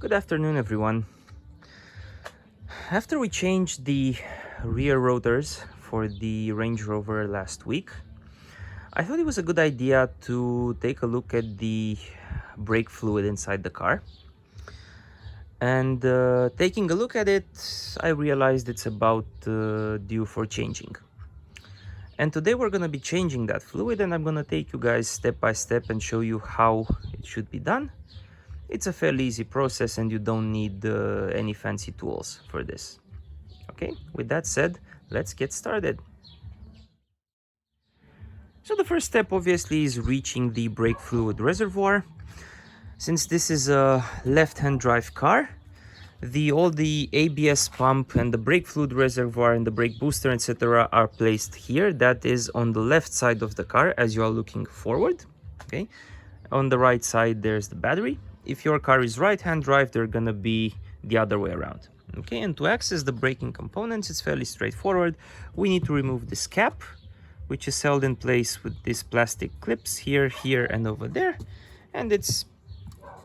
Good afternoon, everyone. After we changed the rear rotors for the Range Rover last week, I thought it was a good idea to take a look at the brake fluid inside the car. And taking a look at it, I realized it's about due for changing. And today we're going to be changing that fluid, and I'm going to take you guys step by step and show you how it should be done. It's a fairly easy process and you don't need any fancy tools for this. Okay, with that said, let's get started. So the first step obviously is reaching the brake fluid reservoir. Since this is a left-hand drive car, all the ABS pump and the brake fluid reservoir and the brake booster, etc. are placed here. That is on the left side of the car as you are looking forward. Okay, on the right side there's the battery. If your car is right-hand drive, they're gonna be the other way around. Okay, and to access the braking components, it's fairly straightforward. We need to remove this cap, which is held in place with these plastic clips here, here, and over there. And it's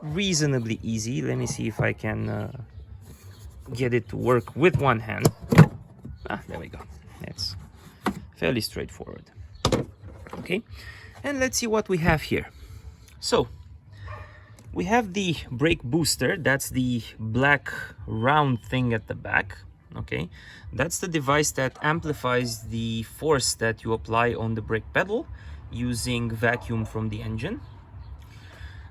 reasonably easy. Let me see if I can get it to work with one hand. There we go. It's fairly straightforward. Okay, and let's see what we have here. So we have the brake booster. That's the black round thing at the back. Okay, that's the device that amplifies the force that you apply on the brake pedal using vacuum from the engine.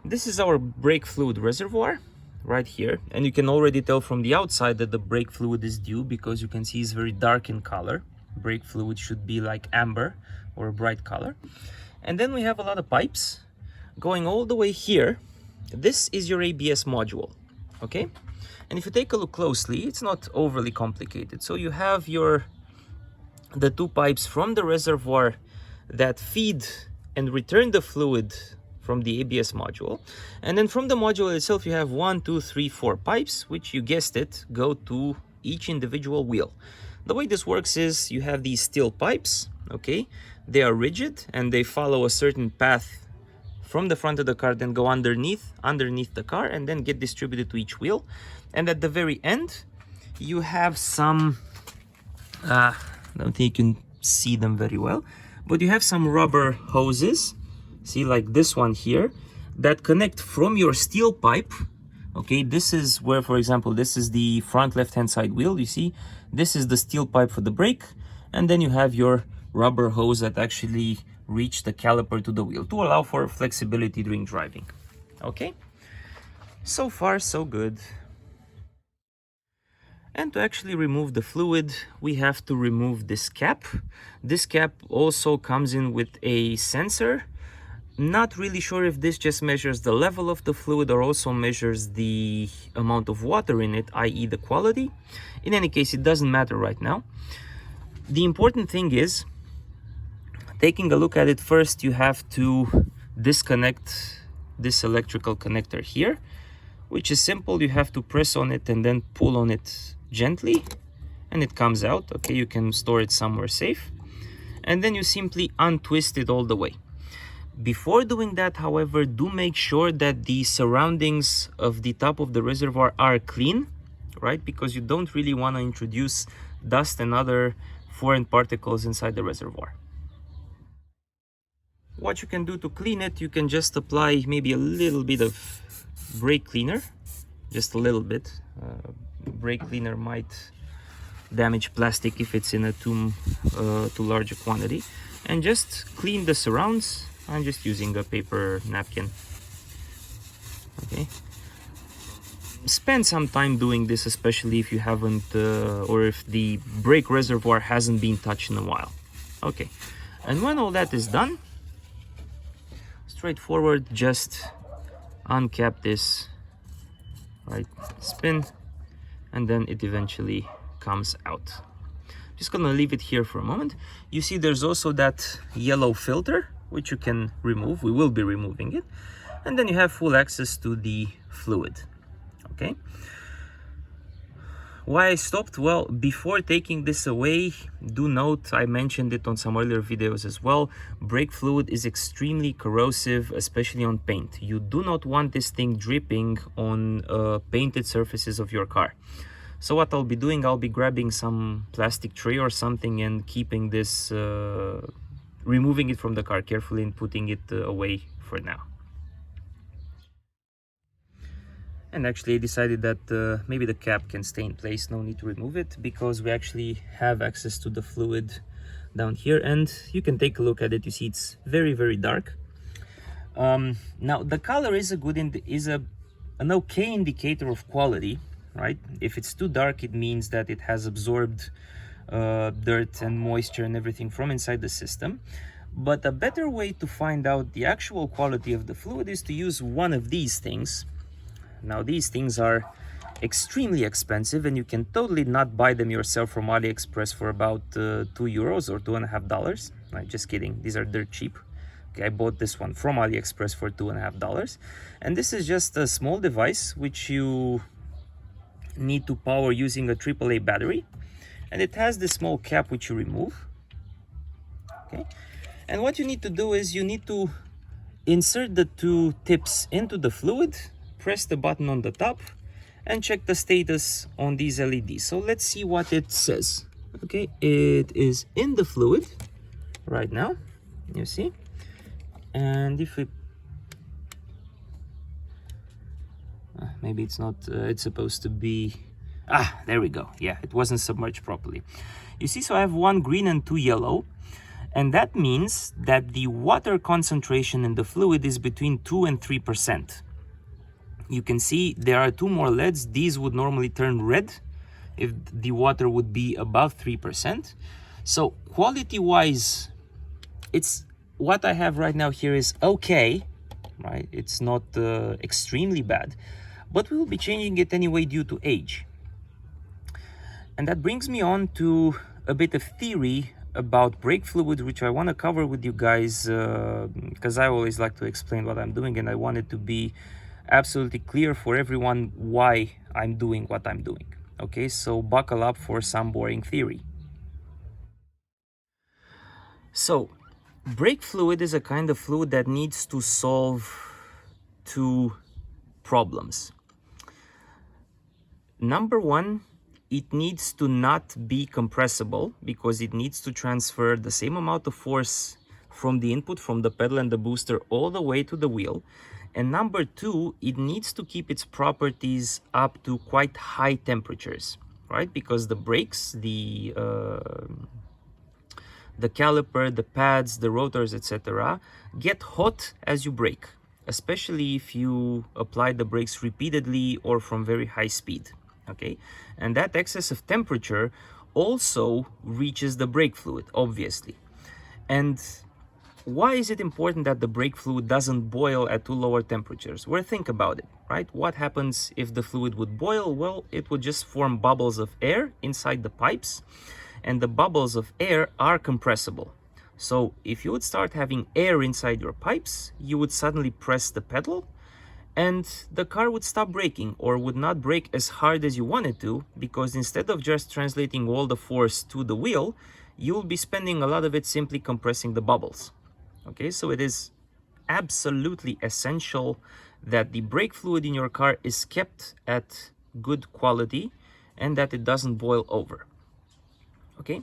This is our brake fluid reservoir right here, and you can already tell from the outside that the brake fluid is due because you can see it's very dark in color. Brake fluid should be like amber or a bright color. And then we have a lot of pipes going all the way here. This is your ABS module, okay? And if you take a look closely, it's not overly complicated. So you have the two pipes from the reservoir that feed and return the fluid from the ABS module. And then from the module itself, you have 1, 2, 3, 4 pipes, which you guessed it, go to each individual wheel. The way this works is you have these steel pipes, okay? They are rigid and they follow a certain path from the front of the car, then go underneath the car and then get distributed to each wheel. And at the very end, you have some, I don't think you can see them very well, but you have some rubber hoses, see, like this one here, that connect from your steel pipe. Okay, this is where, for example, this is the front left-hand side wheel, you see, this is the steel pipe for the brake, and then you have your rubber hose that actually reach the caliper to the wheel to allow for flexibility during driving. Okay, so far so good. And to actually remove the fluid, we have to remove this cap. This cap also comes in with a sensor. Not really sure if this just measures the level of the fluid or also measures the amount of water in it, i.e. the quality. In any case, it doesn't matter right now. The important thing is, taking a look at it first, you have to disconnect this electrical connector here, which is simple. You have to press on it and then pull on it gently and it comes out. Okay, you can store it somewhere safe. And then you simply untwist it all the way. Before doing that, however, do make sure that the surroundings of the top of the reservoir are clean, right? Because you don't really want to introduce dust and other foreign particles inside the reservoir. What you can do to clean it, you can just apply maybe a little bit of brake cleaner, just a little bit. Brake cleaner might damage plastic if it's in a too large a quantity, and just clean the surrounds. I'm just using a paper napkin. Okay. Spend some time doing this, especially if you haven't, or if the brake reservoir hasn't been touched in a while. Okay, and when all that is done, straightforward, just uncap this, right, spin, and then it eventually comes out. Just gonna leave it here for a moment. You see there's also that yellow filter, which you can remove. We will be removing it. And then you have full access to the fluid. Okay. Why I stopped? Well, before taking this away, do note, I mentioned it on some earlier videos as well, brake fluid is extremely corrosive, especially on paint. You do not want this thing dripping on painted surfaces of your car. So what I'll be doing, I'll be grabbing some plastic tray or something and keeping this, removing it from the car carefully and putting it away for now. And actually I decided that maybe the cap can stay in place, no need to remove it, because we actually have access to the fluid down here, and you can take a look at it. You see it's very, very dark. Now the color is an okay indicator of quality, right? If it's too dark, it means that it has absorbed dirt and moisture and everything from inside the system. But a better way to find out the actual quality of the fluid is to use one of these things. Now these things are extremely expensive, and you can totally not buy them yourself from AliExpress for about €2 or $2.50. Right, just kidding, these are dirt cheap. Okay, I bought this one from AliExpress for $2.50, and this is just a small device which you need to power using a AAA battery, and it has this small cap which you remove. Okay, and what you need to do is you need to insert the two tips into the fluid, press the button on the top, and check the status on these LEDs. So let's see what it says. Okay, it is in the fluid right now, you see. And if we maybe it's not, it's supposed to be, there we go. Yeah, it wasn't submerged properly. You see, so I have one green and two yellow, and that means that the water concentration in the fluid is between 2 and 3%. You can see there are two more LEDs. These would normally turn red if the water would be above 3%. So quality wise, it's what I have right now here is okay, right? It's not extremely bad, but we will be changing it anyway due to age. And that brings me on to a bit of theory about brake fluid, which I want to cover with you guys, because I always like to explain what I'm doing, and I want it to be absolutely clear for everyone why I'm doing what I'm doing. Okay, so buckle up for some boring theory. So brake fluid is a kind of fluid that needs to solve two problems. Number one, it needs to not be compressible, because it needs to transfer the same amount of force from the input, from the pedal and the booster, all the way to the wheel. And number two, it needs to keep its properties up to quite high temperatures, right? Because the brakes, the caliper, the pads, the rotors, etc., get hot as you brake, especially if you apply the brakes repeatedly or from very high speed. Okay, and that excess of temperature also reaches the brake fluid, obviously. And why is it important that the brake fluid doesn't boil at too lower temperatures? Well, think about it, right? What happens if the fluid would boil? Well, it would just form bubbles of air inside the pipes, and the bubbles of air are compressible. So if you would start having air inside your pipes, you would suddenly press the pedal, and the car would stop braking, or would not brake as hard as you wanted to, because instead of just translating all the force to the wheel, you will be spending a lot of it simply compressing the bubbles. Okay, so it is absolutely essential that the brake fluid in your car is kept at good quality and that it doesn't boil over. Okay,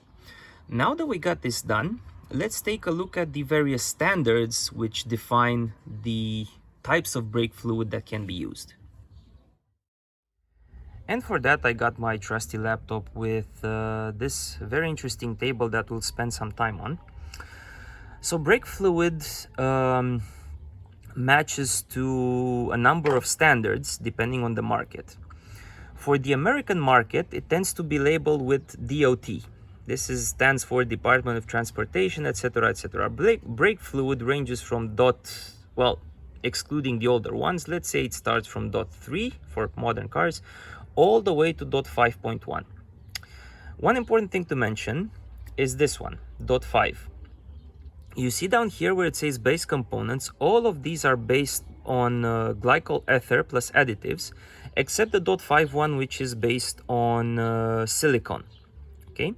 now that we got this done, let's take a look at the various standards which define the types of brake fluid that can be used. And for that, I got my trusty laptop with this very interesting table that we'll spend some time on. So brake fluid matches to a number of standards depending on the market. For the American market, it tends to be labeled with DOT. This stands for Department of Transportation, etc., etc. Brake fluid ranges from excluding the older ones, let's say it starts from .3 for modern cars, all the way to .5.1. One important thing to mention is this one, .5. You see down here where it says base components, all of these are based on glycol ether plus additives, except the .5 one, which is based on silicone. Okay,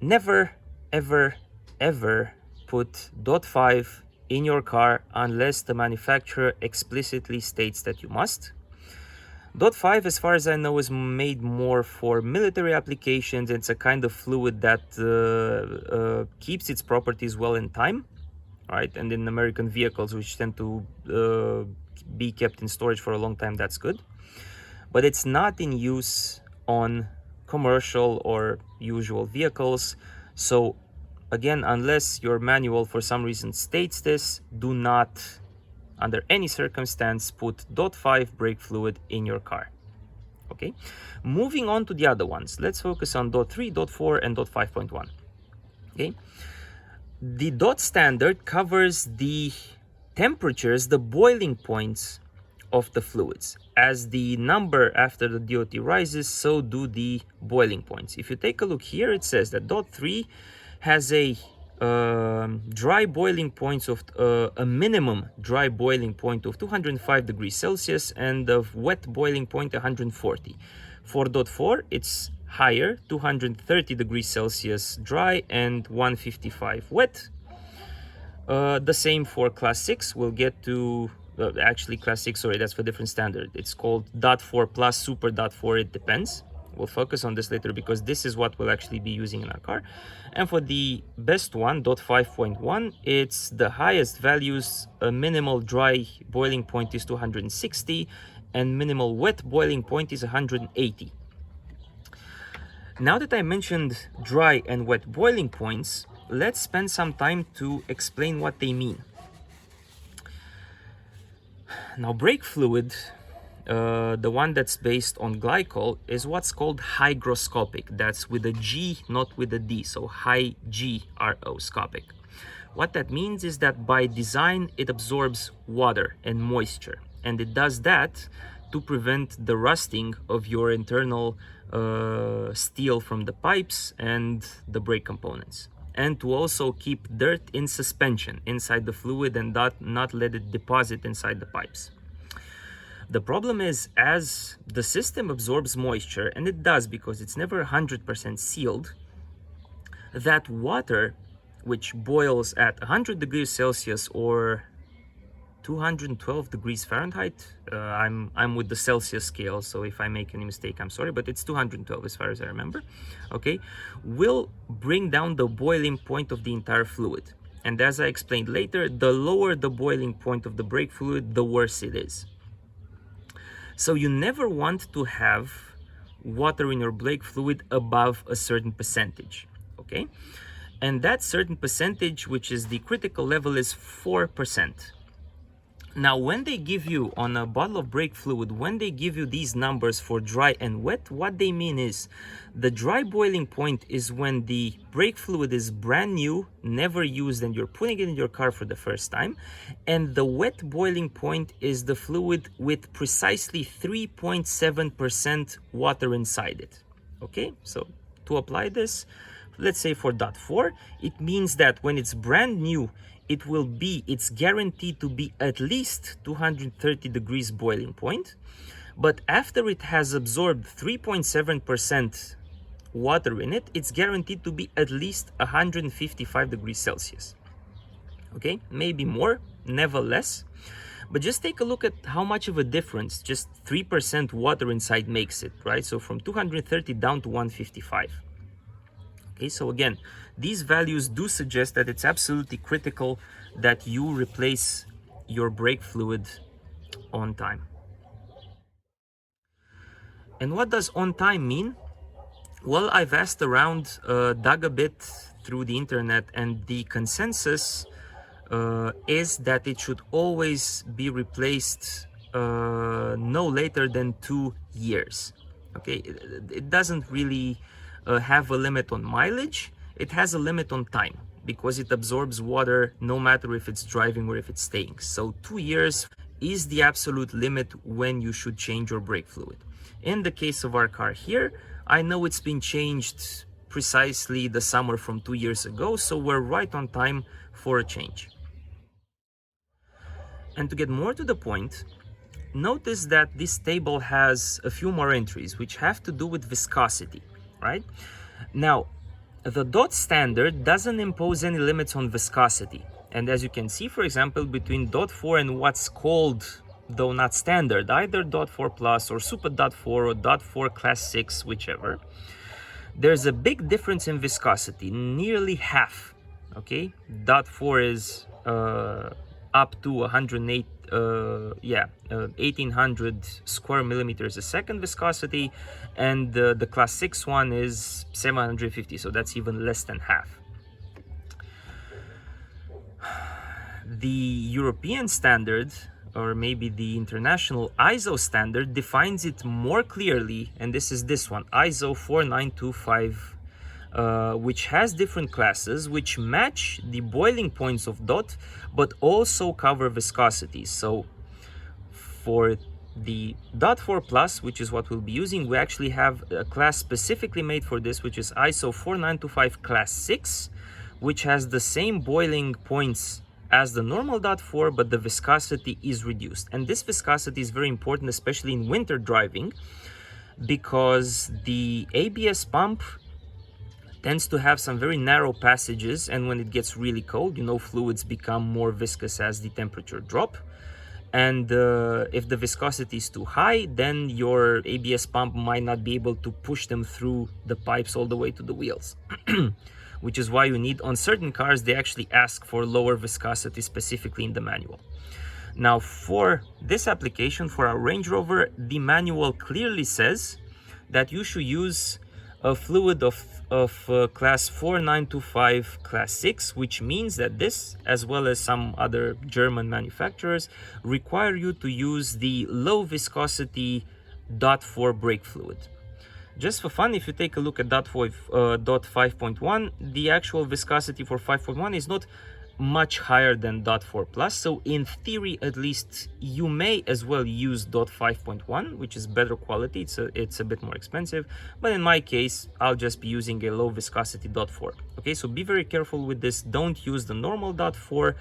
never ever ever put .5 in your car unless the manufacturer explicitly states that you must. .5, as far as I know, is made more for military applications. It's a kind of fluid that keeps its properties well in time, right? And in American vehicles, which tend to be kept in storage for a long time, that's good. But it's not in use on commercial or usual vehicles. So again, unless your manual for some reason states this, do not under any circumstance put .5 brake fluid in your car. Okay, moving on to the other ones, let's focus on .3, .4 and .5.1. okay, the dot standard covers the temperatures, the boiling points of the fluids. As the number after the DOT rises, so do the boiling points. If you take a look here, it says that .3 has a dry boiling points of a minimum dry boiling point of 205 degrees Celsius and a wet boiling point 140. For .4, it's higher, 230 degrees Celsius dry and 155 wet. The same for class 6. We'll get to actually class 6, sorry, that's for different standard. It's called .4 plus, super .4, it depends. We'll focus on this later because this is what we'll actually be using in our car. And for the best one, .5.1, it's the highest values. A minimal dry boiling point is 260 and minimal wet boiling point is 180. Now that I mentioned dry and wet boiling points, let's spend some time to explain what they mean. Now, brake fluid, the one that's based on glycol, is what's called hygroscopic. That's with a G, not with a D, so hygroscopic. What that means is that by design, it absorbs water and moisture, and it does that to prevent the rusting of your internal steel from the pipes and the brake components, and to also keep dirt in suspension inside the fluid and not let it deposit inside the pipes. The problem is, as the system absorbs moisture, and it does because it's never 100% sealed, that water, which boils at 100 degrees Celsius or 212 degrees Fahrenheit, I'm with the Celsius scale, so if I make any mistake, I'm sorry, but it's 212 as far as I remember, okay, will bring down the boiling point of the entire fluid. And as I explained later, the lower the boiling point of the brake fluid, the worse it is. So you never want to have water in your brake fluid above a certain percentage, okay? And that certain percentage, which is the critical level, is 4%. Now, when they give you on a bottle of brake fluid, when they give you these numbers for dry and wet, what they mean is the dry boiling point is when the brake fluid is brand new, never used, and you're putting it in your car for the first time. And the wet boiling point is the fluid with precisely 3.7% water inside it. Okay, so to apply this, let's say for .4, it means that when it's brand new, it's guaranteed to be at least 230 degrees boiling point. But after it has absorbed 3.7% water in it, it's guaranteed to be at least 155 degrees Celsius. Okay, maybe more, never less. But just take a look at how much of a difference just 3% water inside makes it, right? So from 230 down to 155. Okay, so again, these values do suggest that it's absolutely critical that you replace your brake fluid on time. And what does on time mean? Well, I've asked around, dug a bit through the internet, and the consensus is that it should always be replaced no later than 2 years. Okay, it doesn't really have a limit on mileage. It has a limit on time because it absorbs water no matter if it's driving or if it's staying. So 2 years is the absolute limit when you should change your brake fluid. In the case of our car here, I know it's been changed precisely the summer from 2 years ago, so we're right on time for a change. And to get more to the point, notice that this table has a few more entries which have to do with viscosity, right? Now, the DOT standard doesn't impose any limits on viscosity. And as you can see, for example, between DOT 4 and what's called, though not standard, either DOT 4 Plus or Super DOT 4 or DOT 4 Class 6, whichever, there's a big difference in viscosity, nearly half, okay? DOT 4 is up to 1800 square millimeters a second viscosity, and the Class 6 one is 750, so that's even less than half. The European standard, or maybe the international ISO standard, defines it more clearly, and this is this one, ISO 4925, which has different classes which match the boiling points of DOT but also cover viscosity. So for the DOT 4 Plus, which is what we'll be using, we actually have a class specifically made for this, which is ISO 4925 Class 6, which has the same boiling points as the normal DOT 4, but the viscosity is reduced. And this viscosity is very important, especially in winter driving, because the ABS pump tends to have some very narrow passages, and when it gets really cold, you know, fluids become more viscous as the temperature drop. And if the viscosity is too high, then your ABS pump might not be able to push them through the pipes all the way to the wheels. Which is why you need, on certain cars, they actually ask for lower viscosity, specifically in the manual. Now, for this application, for our Range Rover, the manual clearly says that you should use a fluid of class 4925 Class 6, which means that this, as well as some other German manufacturers, require you to use the low viscosity DOT 4 brake fluid. Just for fun, if you take a look at DOT 5.1, the actual viscosity for 5.1 is not much higher than DOT 4 Plus. So in theory, at least, you may as well use DOT 5.1, which is better quality. It's a bit more expensive. But in my case, I'll just be using a low viscosity DOT 4. Okay, so be very careful with this. Don't use the normal DOT 4.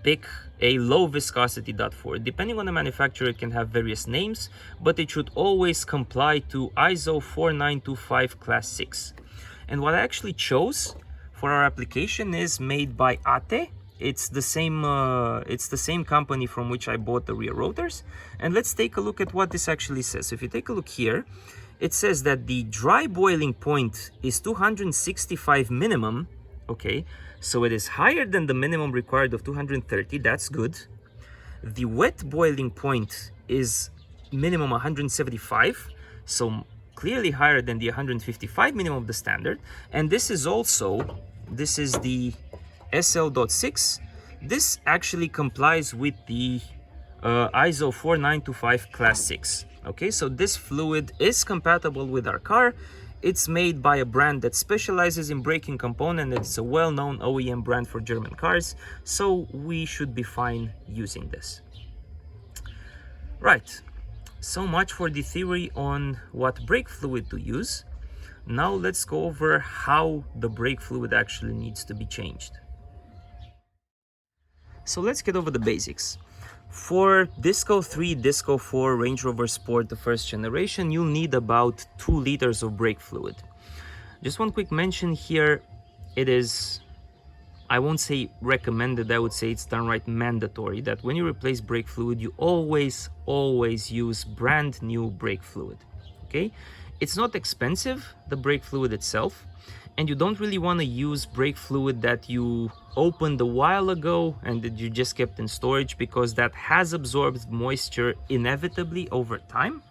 Pick a low viscosity DOT 4. Depending on the manufacturer, it can have various names, but it should always comply to ISO 4925 Class 6. And what I actually chose for our application is made by ATE. It's the same company from which I bought the rear rotors. And let's take a look at what this actually says. So if you take a look here, it says that the dry boiling point is 265 minimum. Okay, so it is higher than the minimum required of 230, that's good. The wet boiling point is minimum 175, so clearly higher than the 155 minimum of the standard. And this is the SL.6. This actually complies with the ISO 4925 Class 6. Okay, so this fluid is compatible with our car. It's made by a brand that specializes in braking components. It's a well-known OEM brand for German cars, so we should be fine using this. Right, so much for the theory on what brake fluid to use. Now let's go over how the brake fluid actually needs to be changed. So let's get over the basics. For Disco 3, Disco 4, Range Rover Sport, the first generation, you'll need about 2 liters of brake fluid. Just one quick mention here, it is, I won't say recommended, I would say it's downright mandatory that when you replace brake fluid, you always use brand new brake fluid, okay? It's not expensive, the brake fluid itself, and you don't really want to use brake fluid that you opened a while ago and that you just kept in storage, because that has absorbed moisture inevitably over time.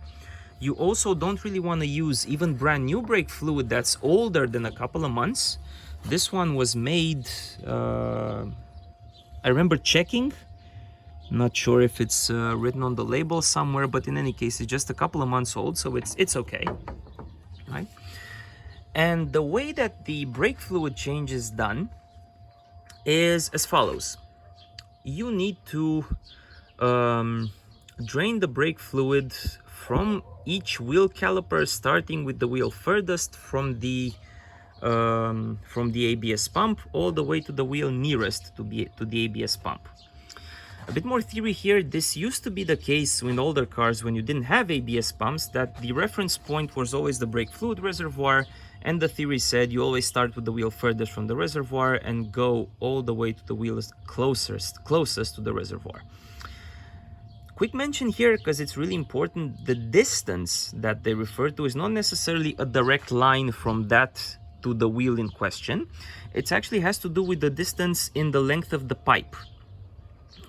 You also don't really want to use even brand new brake fluid that's older than a couple of months. This one was made, I remember checking, not sure if it's written on the label somewhere, but in any case, it's just a couple of months old, so it's okay, right? And the way that the brake fluid change is done is as follows. You need to drain the brake fluid from each wheel caliper, starting with the wheel furthest from the ABS pump all the way to the wheel nearest to the ABS pump. A bit more theory here. This used to be the case in older cars when you didn't have ABS pumps, that the reference point was always the brake fluid reservoir, and the theory said you always start with the wheel furthest from the reservoir and go all the way to the wheel closest to the reservoir. Quick mention here, because it's really important, the distance that they refer to is not necessarily a direct line from that to the wheel in question. It actually has to do with the distance in the length of the pipe.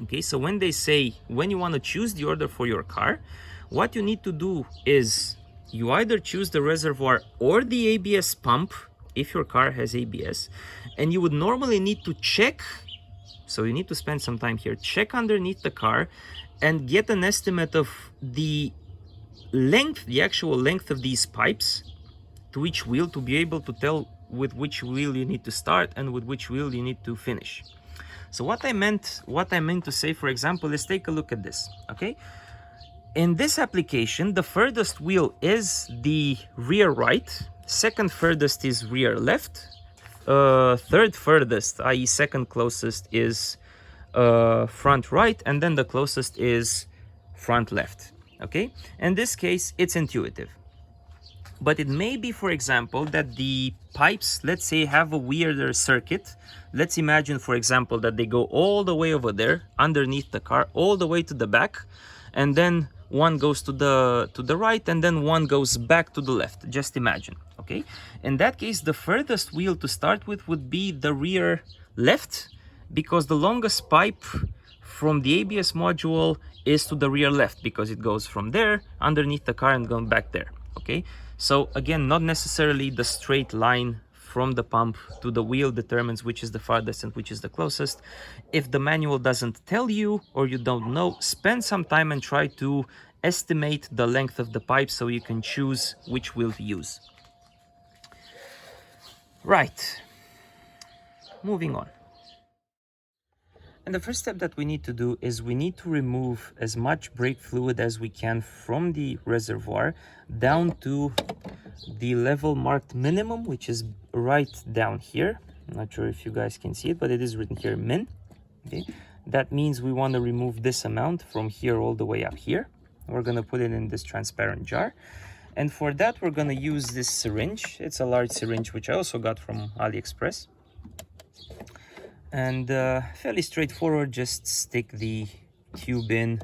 Okay, so when they say, when you want to choose the order for your car, what you need to do is you either choose the reservoir or the ABS pump, if your car has ABS, and you would normally need to check, so you need to spend some time here, check underneath the car and get an estimate of the length, the actual length of these pipes to each wheel, to be able to tell with which wheel you need to start and with which wheel you need to finish. So what I meant to say, for example, is take a look at this, okay? In this application, the furthest wheel is the rear right, second furthest is rear left, third furthest, i.e. second closest, is front right, and then the closest is front left. Okay, in this case it's intuitive, but it may be, for example, that the pipes, let's say, have a weirder circuit. Let's imagine, for example, that they go all the way over there underneath the car, all the way to the back, and then one goes to the right, and then one goes back to the left. Just imagine. Okay, in that case, the furthest wheel to start with would be the rear left, because the longest pipe from the ABS module is to the rear left, because it goes from there underneath the car and going back there. Okay, so again, not necessarily the straight line from the pump to the wheel determines which is the farthest and which is the closest. If the manual doesn't tell you, or you don't know, spend some time and try to estimate the length of the pipe so you can choose which wheel to use. Right, moving on. And the first step that we need to do is we need to remove as much brake fluid as we can from the reservoir down to the level marked minimum, which is right down here. I'm not sure if you guys can see it, but it is written here, min. Okay, that means we want to remove this amount from here all the way up here. We're going to put it in this transparent jar, and for that we're going to use this syringe. It's a large syringe, which I also got from AliExpress. And fairly straightforward, just stick the tube in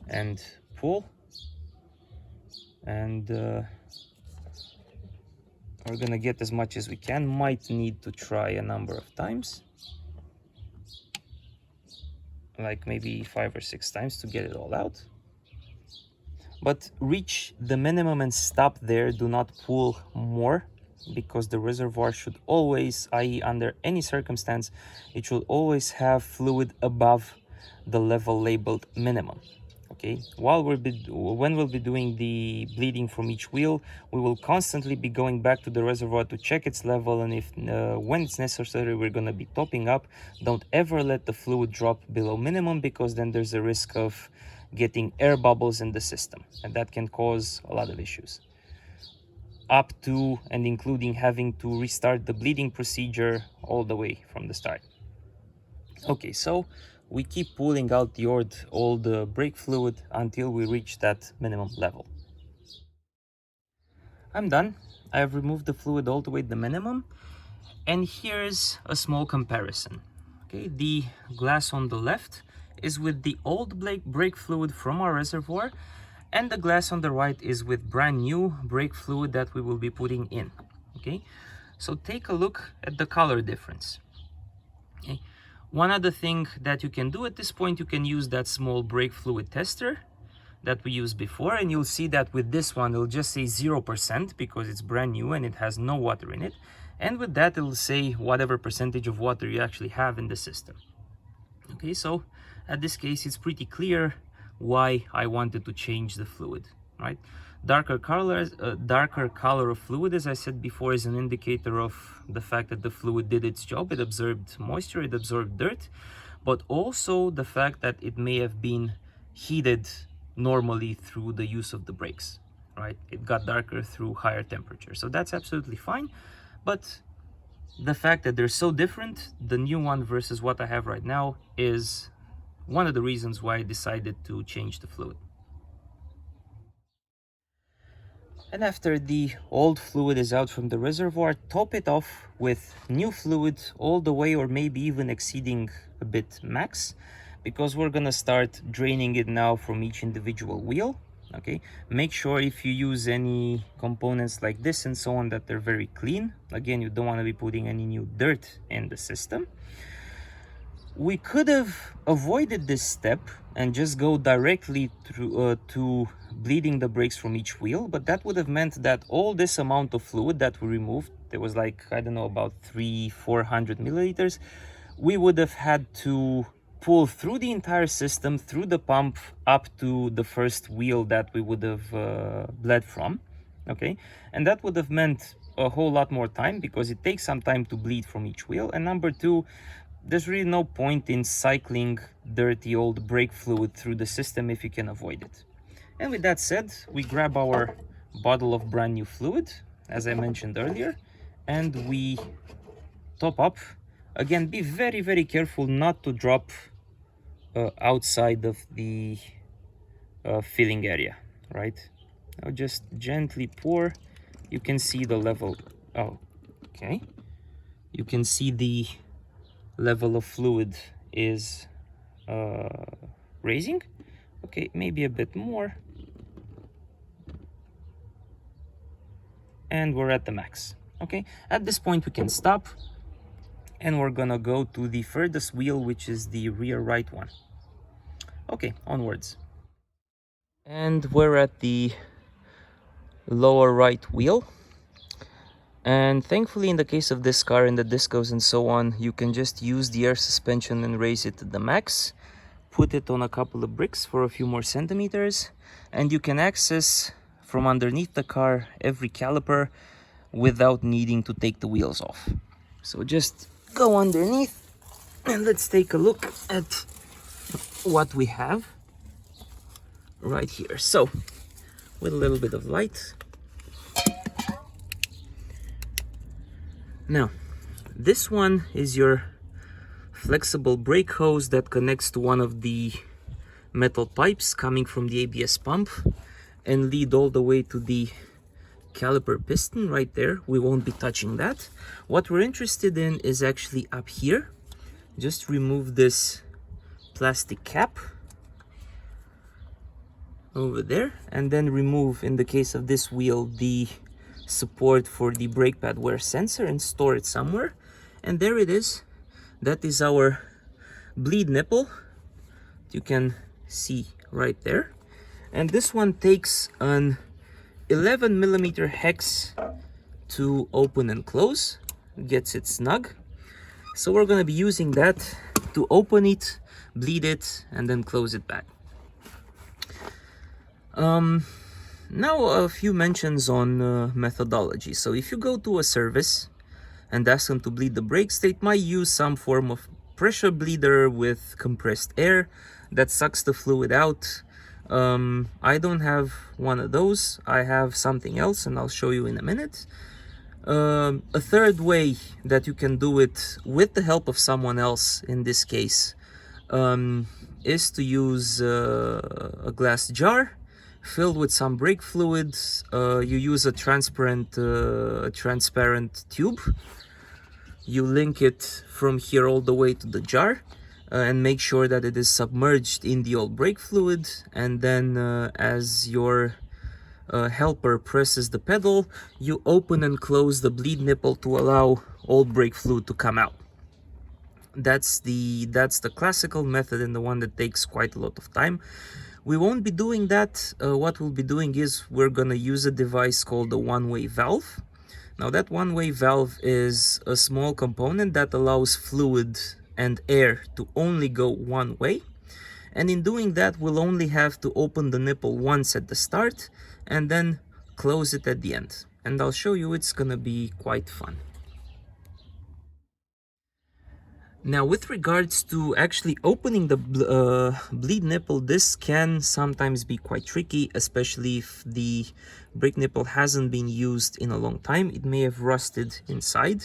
and pull, and we're gonna get as much as we can. Might need to try a number of times, like maybe 5 or 6 times to get it all out. But reach the minimum and stop there. Do not pull more, because the reservoir should always, i.e. under any circumstance, it should always have fluid above the level labeled minimum. Okay, when we'll be doing the bleeding from each wheel, we will constantly be going back to the reservoir to check its level, and if when it's necessary, we're going to be topping up. Don't ever let the fluid drop below minimum, because then there's a risk of getting air bubbles in the system, and that can cause a lot of issues, up to and including having to restart the bleeding procedure all the way from the start. Okay, so we keep pulling out all the brake fluid until we reach that minimum level. I'm done. I have removed the fluid all the way to the minimum, and here's a small comparison. Okay, the glass on the left is with the old brake fluid from our reservoir, and the glass on the right is with brand new brake fluid that we will be putting in. Okay, so take a look at the color difference. Okay, one other thing that you can do at this point, you can use that small brake fluid tester that we used before, and you'll see that with this one it'll just say 0% because it's brand new and it has no water in it, and with that it'll say whatever percentage of water you actually have in the system. Okay, so at this case it's pretty clear why I wanted to change the fluid, right? Darker color of fluid, as I said before, is an indicator of the fact that the fluid did its job. It absorbed moisture, it absorbed dirt, but also the fact that it may have been heated normally through the use of the brakes, right? It got darker through higher temperature, so that's absolutely fine. But the fact that they're so different, the new one versus what I have right now, is one of the reasons why I decided to change the fluid. And after the old fluid is out from the reservoir, top it off with new fluid all the way, or maybe even exceeding a bit max, because we're gonna start draining it now from each individual wheel. Okay, make sure if you use any components like this and so on that they're very clean. Again, you don't want to be putting any new dirt in the system. We could have avoided this step and just go directly through to bleeding the brakes from each wheel, but that would have meant that all this amount of fluid that we removed, there was like, I don't know, about 300-400 milliliters, we would have had to pull through the entire system, through the pump, up to the first wheel that we would have bled from. Okay, and that would have meant a whole lot more time, because it takes some time to bleed from each wheel. And number two, there's really no point in cycling dirty old brake fluid through the system if you can avoid it. And with that said, we grab our bottle of brand new fluid, as I mentioned earlier, and we top up. Again, be very, very careful not to drop outside of the filling area, right? Now just gently pour. You can see the level. Oh, okay. You can see the level of fluid is raising. Okay, maybe a bit more. And we're at the max. Okay, at this point we can stop, and we're gonna go to the furthest wheel, which is the rear right one. Okay, onwards. And we're at the lower right wheel. And thankfully, in the case of this car and the discos and so on, you can just use the air suspension and raise it to the max, put it on a couple of bricks for a few more centimeters, and you can access from underneath the car every caliper without needing to take the wheels off. So just go underneath and let's take a look at what we have right here. So with a little bit of light. Now, this one is your flexible brake hose that connects to one of the metal pipes coming from the ABS pump and lead all the way to the caliper piston right there. We won't be touching that. What we're interested in is actually up here. Just remove this plastic cap over there, and then remove, in the case of this wheel, the support for the brake pad wear sensor and store it somewhere. And there it is. That is our bleed nipple. You can see right there. And this one takes an 11mm hex to open and close. Gets it snug. So we're going to be using that to open it, bleed it, and then close it back. Now a few mentions on methodology. So if you go to a service and ask them to bleed the brakes, they might use some form of pressure bleeder with compressed air that sucks the fluid out. I don't have one of those. I have something else, and I'll show you in a minute. A third way that you can do it with the help of someone else, in this case, is to use a glass jar filled with some brake fluid. You use a transparent tube. You link it from here all the way to the jar, and make sure that it is submerged in the old brake fluid. And then as your helper presses the pedal, you open and close the bleed nipple to allow old brake fluid to come out. That's the classical method, and the one that takes quite a lot of time. We won't be doing that. What we'll be doing is we're gonna use a device called a one-way valve. Now that one-way valve is a small component that allows fluid and air to only go one way. And in doing that, we'll only have to open the nipple once at the start and then close it at the end. And I'll show you, it's gonna be quite fun. Now, with regards to actually opening the bleed nipple, this can sometimes be quite tricky, especially if the brake nipple hasn't been used in a long time. It may have rusted inside.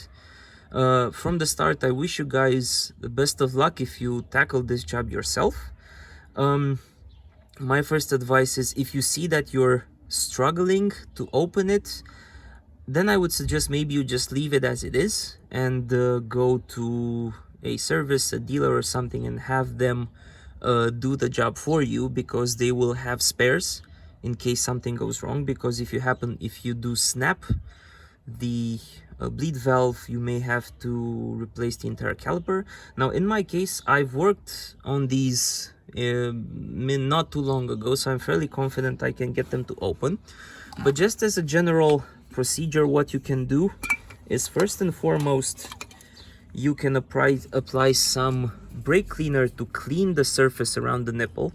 From the start, I wish you guys the best of luck if you tackle this job yourself. My first advice is, if you see that you're struggling to open it, then I would suggest maybe you just leave it as it is and go to a service, a dealer or something, and have them do the job for you, because they will have spares in case something goes wrong. Because if you do snap the bleed valve, you may have to replace the entire caliper. Now in my case, I've worked on these not too long ago, so I'm fairly confident I can get them to open. But just as a general procedure, what you can do is, first and foremost, you can apply some brake cleaner to clean the surface around the nipple.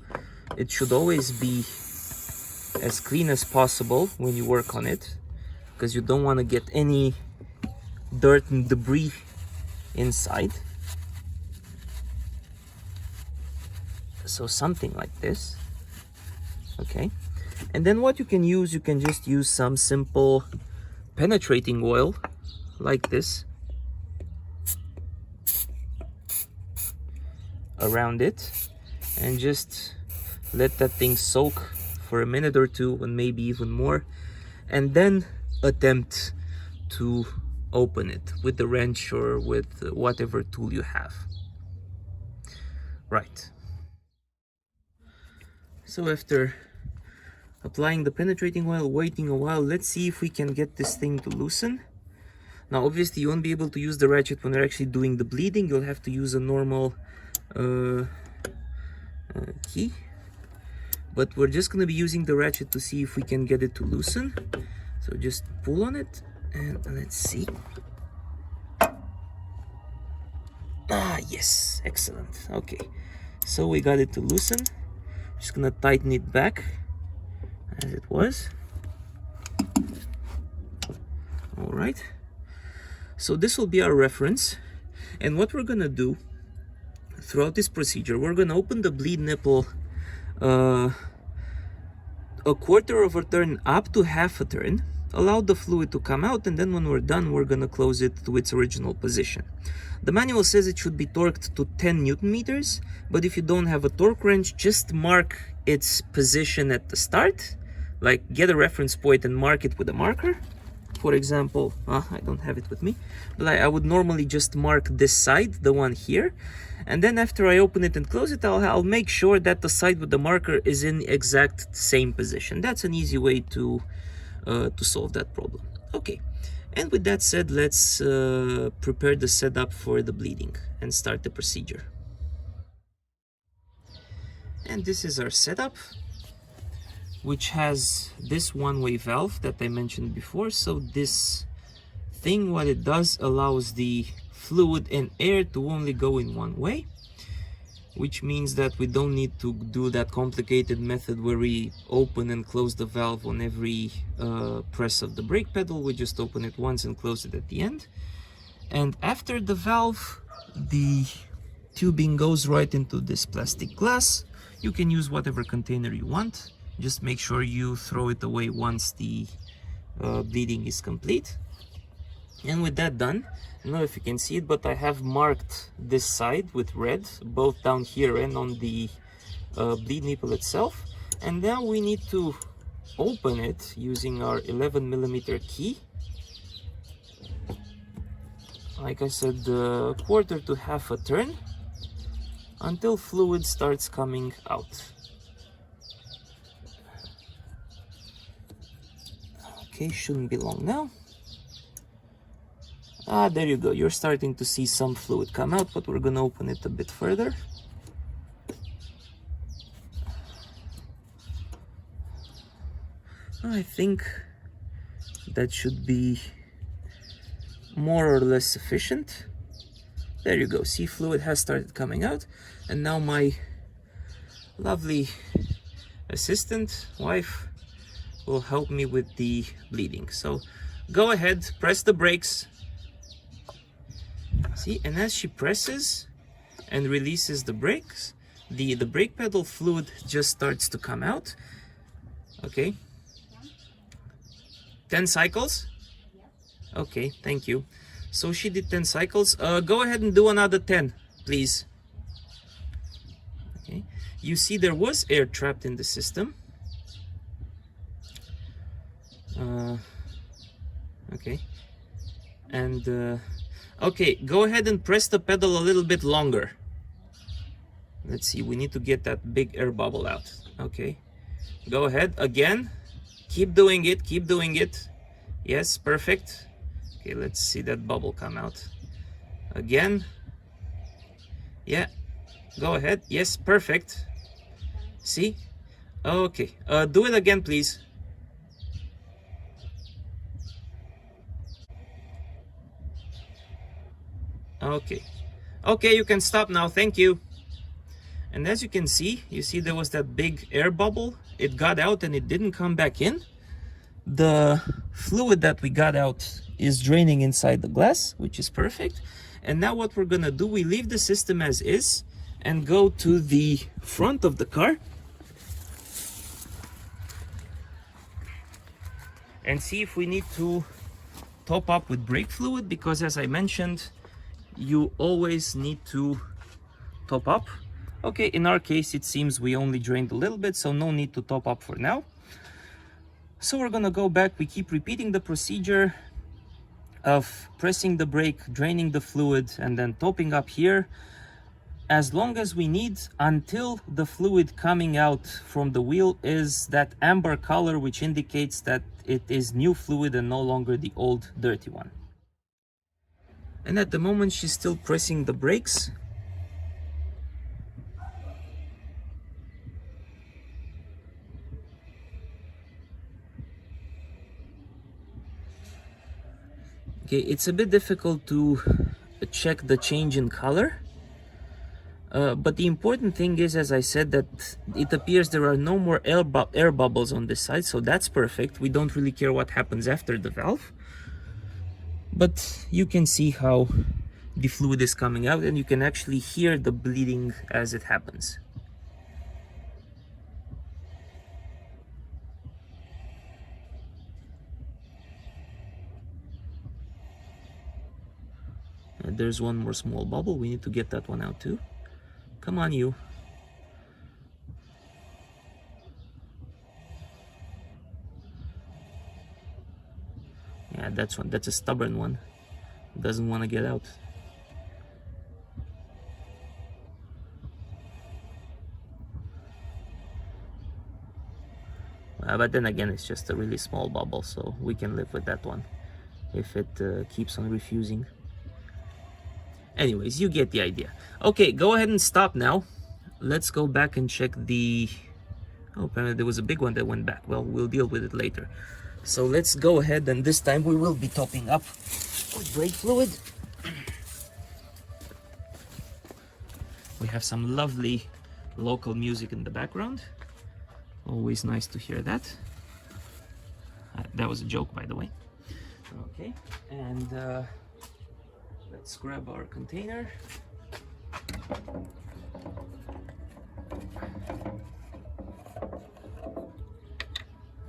It should always be as clean as possible when you work on it, because you don't want to get any dirt and debris inside. So something like this, okay? And then what you can use, you can just use some simple penetrating oil like this around it, and just let that thing soak for a minute or two, and maybe even more, and then attempt to open it with the wrench or with whatever tool you have. Right. So after applying the penetrating oil, waiting a while, let's see if we can get this thing to loosen. Now obviously you won't be able to use the ratchet when you're actually doing the bleeding. You'll have to use a normal key, but we're just going to be using the ratchet to see if we can get it to loosen. So just pull on it and let's see. Ah, yes, excellent. Okay, so we got it to loosen. Just gonna tighten it back as it was. All right, so this will be our reference, and what we're gonna do throughout this procedure, we're gonna open the bleed nipple a quarter of a turn up to half a turn, allow the fluid to come out, and then when we're done, we're gonna close it to its original position. The manual says it should be torqued to 10 Newton meters, but if you don't have a torque wrench, just mark its position at the start. Like, get a reference point and mark it with a marker. For example, I don't have it with me, but I would normally just mark this side, the one here, and then after I open it and close it, I'll make sure that the side with the marker is in the exact same position. That's an easy way to solve that problem. Okay, and with that said, let's prepare the setup for the bleeding and start the procedure. And this is our setup, which has this one-way valve that I mentioned before. So this thing, what it does, allows the fluid and air to only go in one way, which means that we don't need to do that complicated method where we open and close the valve on every press of the brake pedal. We just open it once and close it at the end. And after the valve, the tubing goes right into this plastic glass. You can use whatever container you want. Just make sure you throw it away once the bleeding is complete. And with that done, I don't know if you can see it, but I have marked this side with red, both down here and on the bleed nipple itself. And now we need to open it using our 11mm key. Like I said, quarter to half a turn until fluid starts coming out. Okay, shouldn't be long now. There you go. You're starting to see some fluid come out, but we're gonna open it a bit further. I think that should be more or less sufficient. There you go. See, fluid has started coming out, and now my lovely assistant wife will help me with the bleeding. So go ahead, press the brakes. See, and as she presses and releases the brakes, the brake pedal fluid just starts to come out. Okay, 10 cycles. Okay, thank you. So she did 10 cycles. Go ahead and do another 10, please. Okay. You see there was air trapped in the system. Okay. And okay, go ahead and press the pedal a little bit longer. Let's see, we need to get that big air bubble out. Okay. Go ahead again. Keep doing it, keep doing it. Yes, perfect. Okay, let's see that bubble come out. Again. Yeah, go ahead. Yes, perfect. See? Okay, do it again, please. Okay. Okay, you can stop now, thank you. And as you can see, there was that big air bubble. It got out and it didn't come back in. The fluid that we got out is draining inside the glass, which is perfect. And now what we're gonna do, we leave the system as is and go to the front of the car and see if we need to top up with brake fluid, because as I mentioned, you always need to top up. Okay, in our case, it seems we only drained a little bit, so no need to top up for now. So we're gonna go back. We keep repeating the procedure of pressing the brake, draining the fluid, and then topping up here as long as we need, until the fluid coming out from the wheel is that amber color, which indicates that it is new fluid and no longer the old dirty one. And at the moment, she's still pressing the brakes. Okay, it's a bit difficult to check the change in color, but the important thing is, as I said, that it appears there are no more air bubbles on this side, so that's perfect. We don't really care what happens after the valve, but you can see how the fluid is coming out, and you can actually hear the bleeding as it happens. There's one more small bubble. We need to get that one out too. Come on, you. Yeah, that's one. That's a stubborn one. Doesn't want to get out. But then again, it's just a really small bubble, so we can live with that one if it keeps on refusing. Anyways, you get the idea. Okay, go ahead and stop now. Let's go back and check the... Oh, apparently there was a big one that went back. Well, we'll deal with it later. So let's go ahead, and this time we will be topping up with brake fluid. We have some lovely local music in the background. Always nice to hear that. That was a joke, by the way. Okay, and let's grab our container.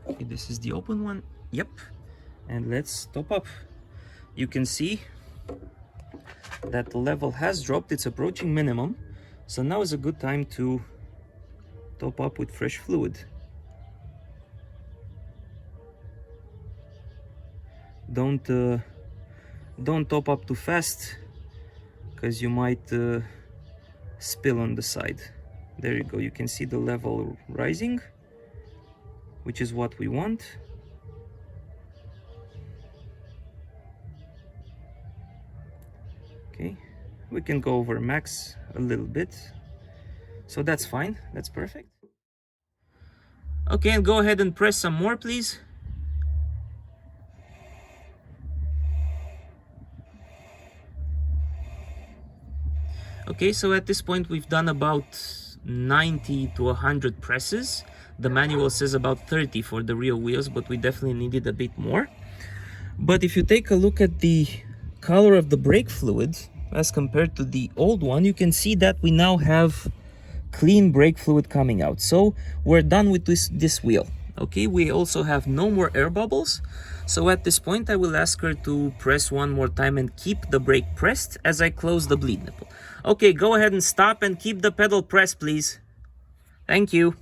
Okay, this is the open one. Yep. And let's top up. You can see that the level has dropped. It's approaching minimum. So now is a good time to top up with fresh fluid. Don't top up too fast, because you might spill on the side. There you go. You can see the level rising, which is what we want. Okay, we can go over max a little bit, so that's fine. That's perfect. Okay, and go ahead and press some more, please. Okay, so at this point we've done about 90 to 100 presses. The manual says about 30 for the real wheels, but we definitely needed a bit more. But if you take a look at the color of the brake fluid as compared to the old one, you can see that we now have clean brake fluid coming out. So we're done with this wheel. Okay, we also have no more air bubbles. So at this point, I will ask her to press one more time and keep the brake pressed as I close the bleed nipple. Okay, go ahead and stop and keep the pedal pressed, please. Thank you.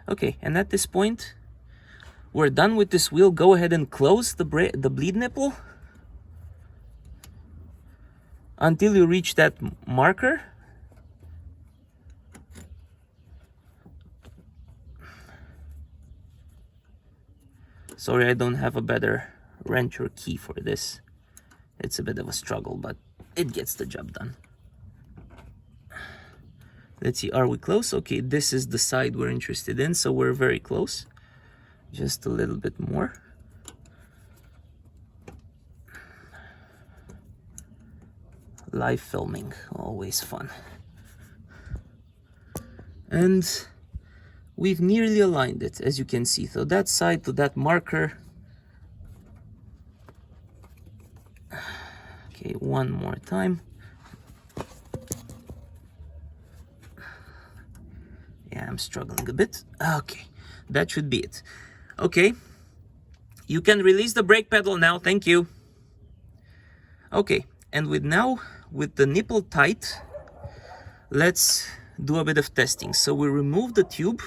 Okay, and at this point, we're done with this wheel. Go ahead and close the bleed nipple until you reach that marker. Sorry, I don't have a better wrench or key for this. It's a bit of a struggle, but it gets the job done. Let's see, are we close? Okay, this is the side we're interested in, so we're very close. Just a little bit more. Live filming, always fun. And we've nearly aligned it, as you can see. So that side to that marker. Okay, one more time. Yeah, I'm struggling a bit. Okay, that should be it. Okay, you can release the brake pedal now, thank you. Okay, and with the nipple tight, let's do a bit of testing. So we remove the tube.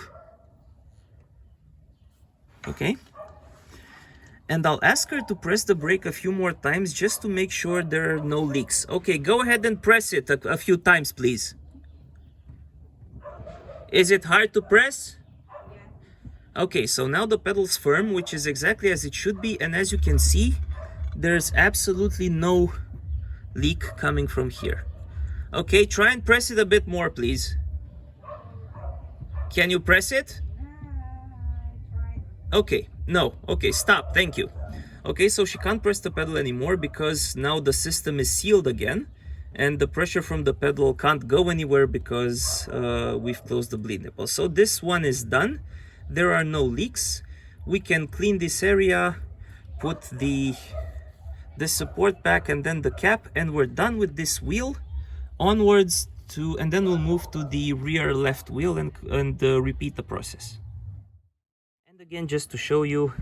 Okay, and I'll ask her to press the brake a few more times just to make sure there are no leaks. Okay, go ahead and press it a few times, please. Is it hard to press? Okay, so now the pedal's firm, which is exactly as it should be, and as you can see, there's absolutely no leak coming from here. Okay, try and press it a bit more, please. Can you press it? Okay, no, okay, stop, thank you. Okay, so she can't press the pedal anymore because now the system is sealed again, and the pressure from the pedal can't go anywhere because we've closed the bleed nipple. So this one is done. There are no leaks. We can clean this area, put the support back and then the cap, and we're done with this wheel. Onwards to, and then we'll move to the rear left wheel and repeat the process. And again, just to show you,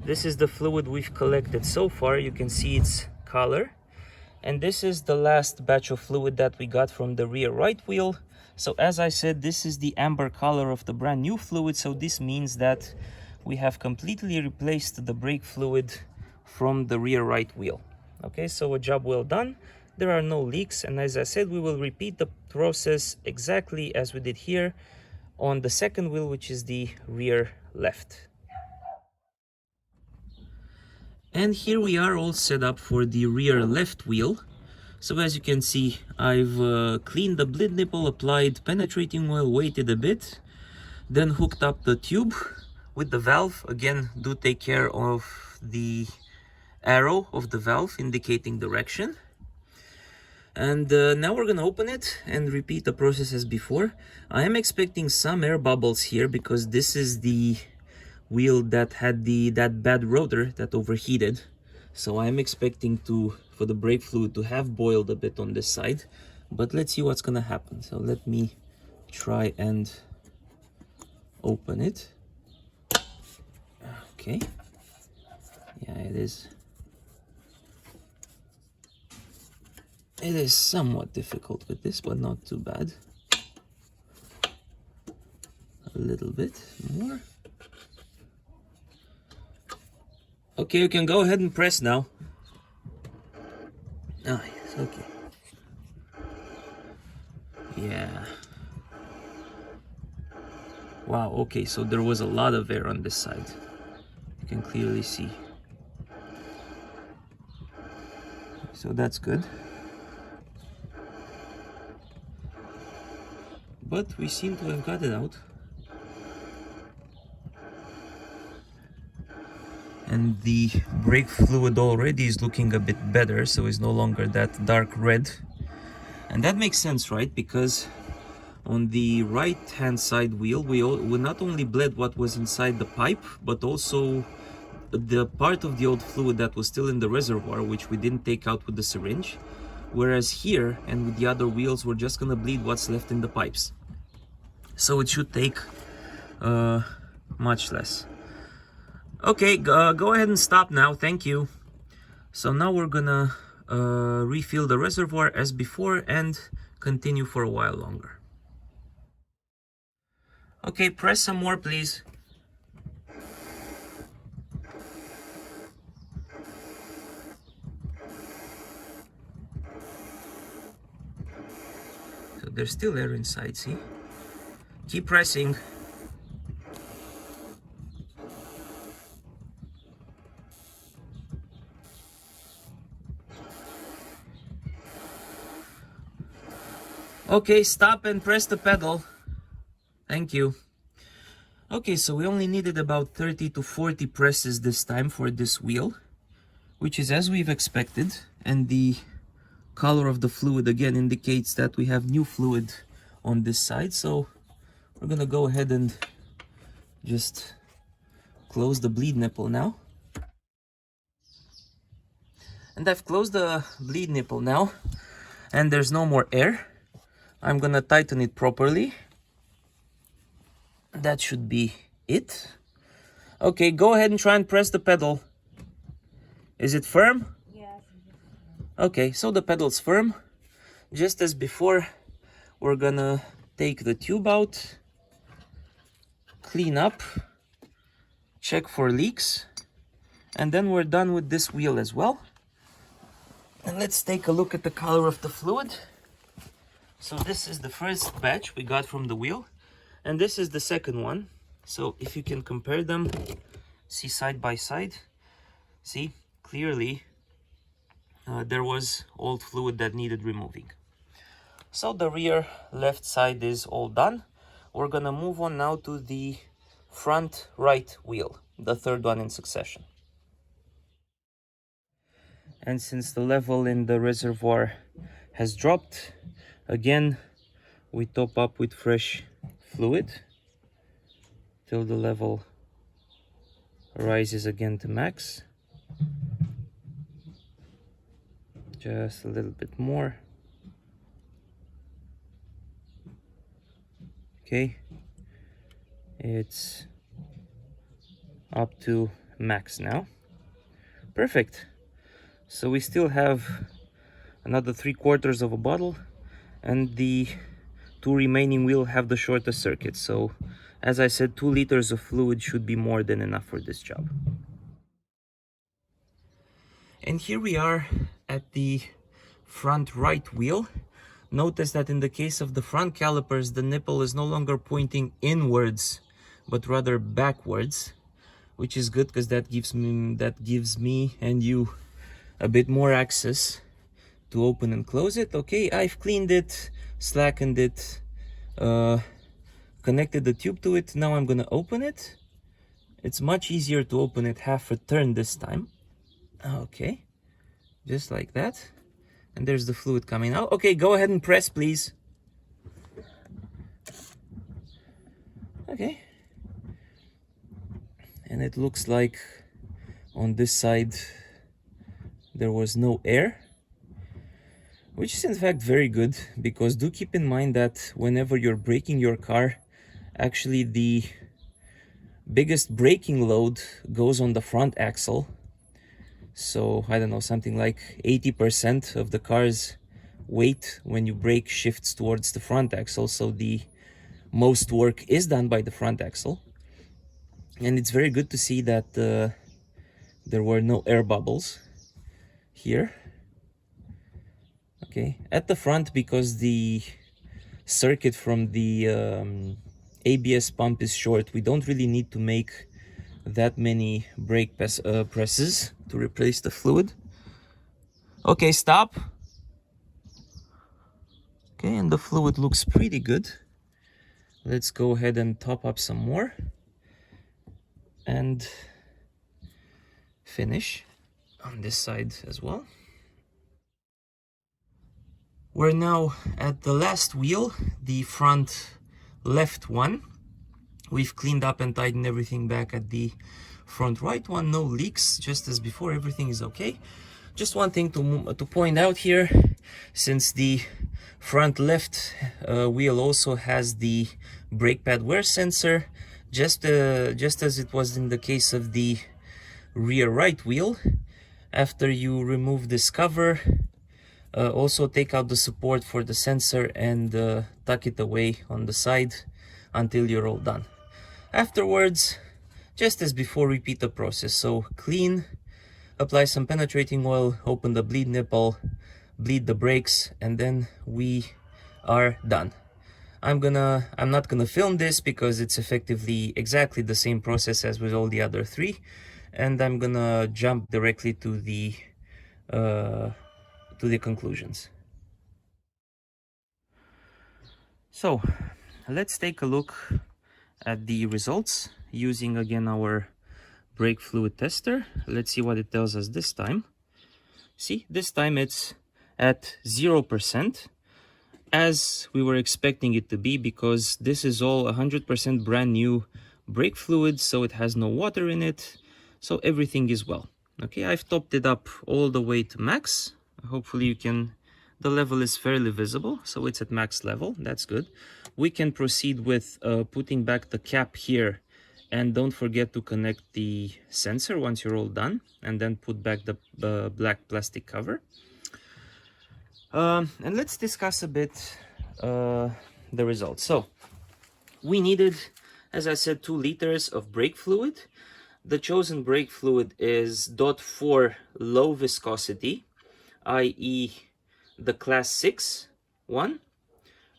this is the fluid we've collected so far. You can see its color. And this is the last batch of fluid that we got from the rear right wheel. So as I said, this is the amber color of the brand new fluid. So this means that we have completely replaced the brake fluid from the rear right wheel. Okay, so a job well done. There are no leaks. And as I said, we will repeat the process exactly as we did here on the second wheel, which is the rear left. And here we are all set up for the rear left wheel. So as you can see, I've cleaned the bleed nipple, applied penetrating oil, waited a bit, then hooked up the tube with the valve. Again, do take care of the arrow of the valve indicating direction. And now we're gonna open it and repeat the process as before. I am expecting some air bubbles here because this is the wheel that had that bad rotor that overheated. So I'm expecting for the brake fluid to have boiled a bit on this side, but let's see what's gonna happen. So let me try and open it. Okay, yeah, it is somewhat difficult with this, but not too bad. A little bit more. Okay, you can go ahead and press now. Oh, yes, okay. Yeah. Wow, okay, so there was a lot of air on this side. You can clearly see. So that's good. But we seem to have got it out. And the brake fluid already is looking a bit better, so it's no longer that dark red. And that makes sense, right? Because on the right hand side wheel, we not only bled what was inside the pipe, but also the part of the old fluid that was still in the reservoir, which we didn't take out with the syringe. Whereas here and with the other wheels, we're just gonna bleed what's left in the pipes. So it should take much less. Okay, go ahead and stop now, thank you. So now we're gonna refill the reservoir as before and continue for a while longer. Okay, press some more, please. So there's still air inside, see? Keep pressing. Okay, stop and press the pedal. Thank you. Okay, so we only needed about 30 to 40 presses this time for this wheel, which is as we've expected, and the color of the fluid again indicates that we have new fluid on this side. So we're gonna go ahead and just close the bleed nipple now. And I've closed the bleed nipple now, and there's no more air. I'm gonna tighten it properly. That should be it. Okay, go ahead and try and press the pedal. Is it firm? Yes. Okay, so the pedal's firm. Just as before, we're gonna take the tube out, clean up, check for leaks, and then we're done with this wheel as well. And let's take a look at the color of the fluid. So this is the first batch we got from the wheel, and this is the second one. So if you can compare them, see side by side, see clearly there was old fluid that needed removing. So the rear left side is all done. We're gonna move on now to the front right wheel, the third one in succession. And since the level in the reservoir has dropped, again we top up with fresh fluid till the level rises again to max. Just a little bit more. Okay, it's up to max now. Perfect. So we still have another 3/4 of a bottle, and the two remaining will have the shortest circuit. So as I said, 2 liters of fluid should be more than enough for this job. And here we are at the front right wheel. Notice that in the case of the front calipers, the nipple is no longer pointing inwards, but rather backwards, which is good because that gives me and you a bit more access to open and close it. Okay, I've cleaned it, slackened it, connected the tube to it. Now I'm gonna open it. It's much easier to open it half a turn this time. Okay, just like that. And there's the fluid coming out. Okay, go ahead and press, please. Okay. And it looks like on this side there was no air, which is in fact very good, because do keep in mind that whenever you're braking your car, actually the biggest braking load goes on the front axle. So I don't know, something like 80% of the car's weight when you brake shifts towards the front axle. So the most work is done by the front axle. And it's very good to see that there were no air bubbles here. Okay, at the front, because the circuit from the ABS pump is short, we don't really need to make that many brake presses to replace the fluid. Okay, stop. Okay, and the fluid looks pretty good. Let's go ahead and top up some more and finish on this side as well. We're now at the last wheel, the front left one. We've cleaned up and tightened everything back at the front right one. No leaks, just as before, everything is okay. Just one thing to point out here, since the front left wheel also has the brake pad wear sensor, Just as it was in the case of the rear right wheel, after you remove this cover, also take out the support for the sensor and tuck it away on the side until you're all done. Afterwards, just as before, repeat the process. So clean, apply some penetrating oil, open the bleed nipple, bleed the brakes, and then we are done. I'm not gonna film this because it's effectively exactly the same process as with all the other three, and I'm gonna jump directly to the conclusions. So let's take a look at the results using again our brake fluid tester. Let's see what it tells us this time. See, this time it's at 0%, as we were expecting it to be, because this is all 100% brand new brake fluid, so it has no water in it, so everything is well. Okay, I've topped it up all the way to max. Hopefully you can, the level is fairly visible, so it's at max level. That's good. We can proceed with putting back the cap here, and don't forget to connect the sensor once you're all done, and then put back the black plastic cover. And let's discuss a bit the results. So we needed, as I said, 2 liters of brake fluid. The chosen brake fluid is DOT4 low viscosity, i.e. the class 6 one,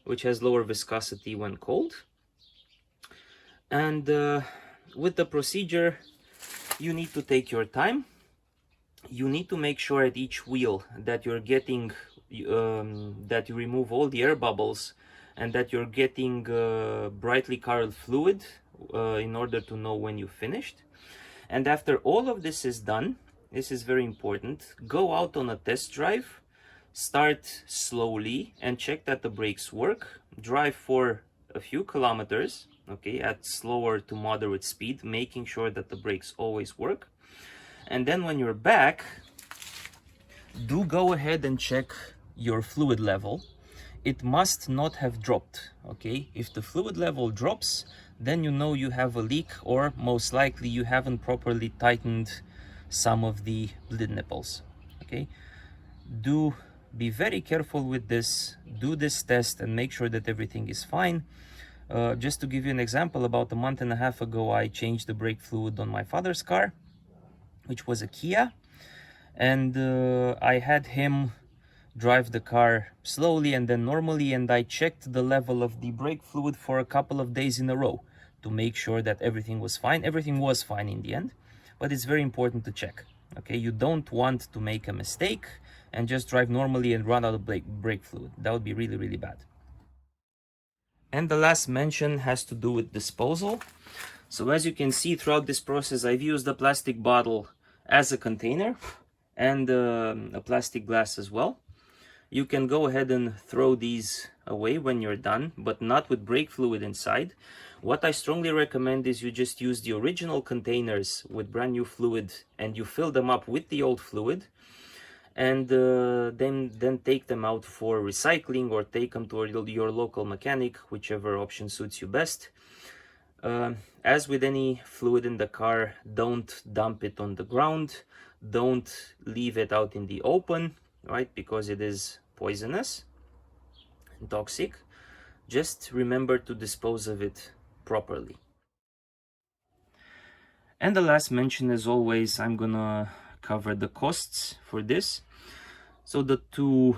which has lower viscosity when cold. And with the procedure, you need to take your time. You need to make sure at each wheel that you're getting that you remove all the air bubbles and that you're getting brightly colored fluid in order to know when you finished. And after all of this is done, this is very important, go out on a test drive, start slowly and check that the brakes work, drive for a few kilometers, okay, at slower to moderate speed, making sure that the brakes always work. And then when you're back, do go ahead and check your fluid level. It must not have dropped, okay? If the fluid level drops, then you know you have a leak, or most likely you haven't properly tightened some of the bleed nipples, okay? Do be very careful with this. Do this test and make sure that everything is fine. Just to give you an example, about a month and a half ago, I changed the brake fluid on my father's car, which was a Kia, and I had him drive the car slowly and then normally, and I checked the level of the brake fluid for a couple of days in a row to make sure that everything was fine. Everything was fine in the end, but it's very important to check, okay? You don't want to make a mistake and just drive normally and run out of brake fluid. That would be really, really bad. And the last mention has to do with disposal. So as you can see, throughout this process, I've used a plastic bottle as a container and a plastic glass as well. You can go ahead and throw these away when you're done, but not with brake fluid inside. What I strongly recommend is you just use the original containers with brand new fluid and you fill them up with the old fluid, and then take them out for recycling or take them to your local mechanic, whichever option suits you best. As with any fluid in the car, don't dump it on the ground, don't leave it out in the open, right, because it is poisonous and toxic. Just remember to dispose of it properly. And the last mention, as always, I'm gonna cover the costs for this. So the 2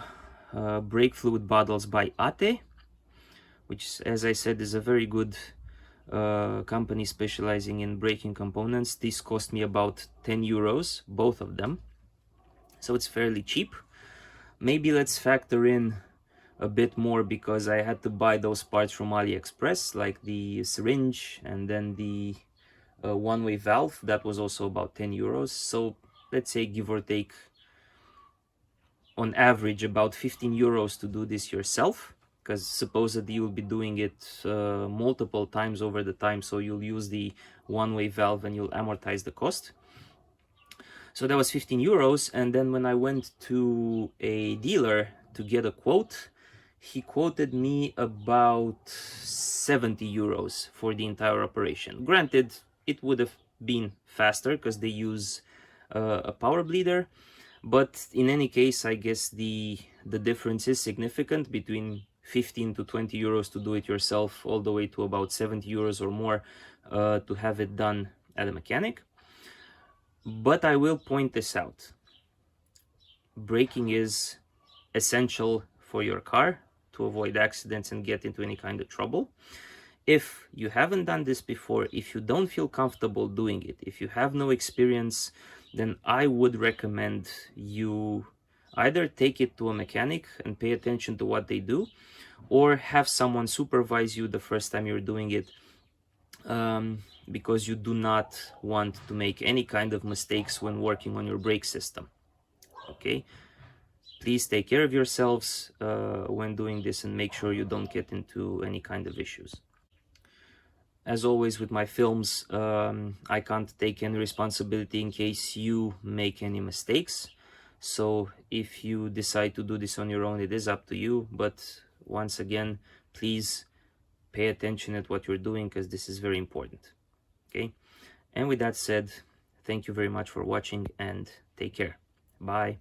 brake fluid bottles by ATE, which, as I said, is a very good company specializing in braking components. These cost me about 10 euros, both of them, so it's fairly cheap. Maybe let's factor in a bit more because I had to buy those parts from AliExpress, like the syringe and then the one-way valve. That was also about 10 euros. So let's say, give or take, on average about 15 euros to do this yourself, because supposedly you'll be doing it multiple times over the time, so you'll use the one-way valve and you'll amortize the cost. So that was 15 euros. And then when I went to a dealer to get a quote, he quoted me about 70 euros for the entire operation. Granted, it would have been faster because they use a power bleeder, but in any case, I guess the difference is significant between 15 to 20 euros to do it yourself, all the way to about 70 euros or more to have it done at a mechanic. But I will point this out. Braking is essential for your car to avoid accidents and get into any kind of trouble. If you haven't done this before, if you don't feel comfortable doing it, if you have no experience, then I would recommend you either take it to a mechanic and pay attention to what they do, or have someone supervise you the first time you're doing it, because you do not want to make any kind of mistakes when working on your brake system. Okay? Please take care of yourselves when doing this and make sure you don't get into any kind of issues. As always with my films, I can't take any responsibility in case you make any mistakes. So if you decide to do this on your own, it is up to you. But once again, please pay attention at what you're doing, because this is very important. Okay? And with that said, thank you very much for watching and take care. Bye.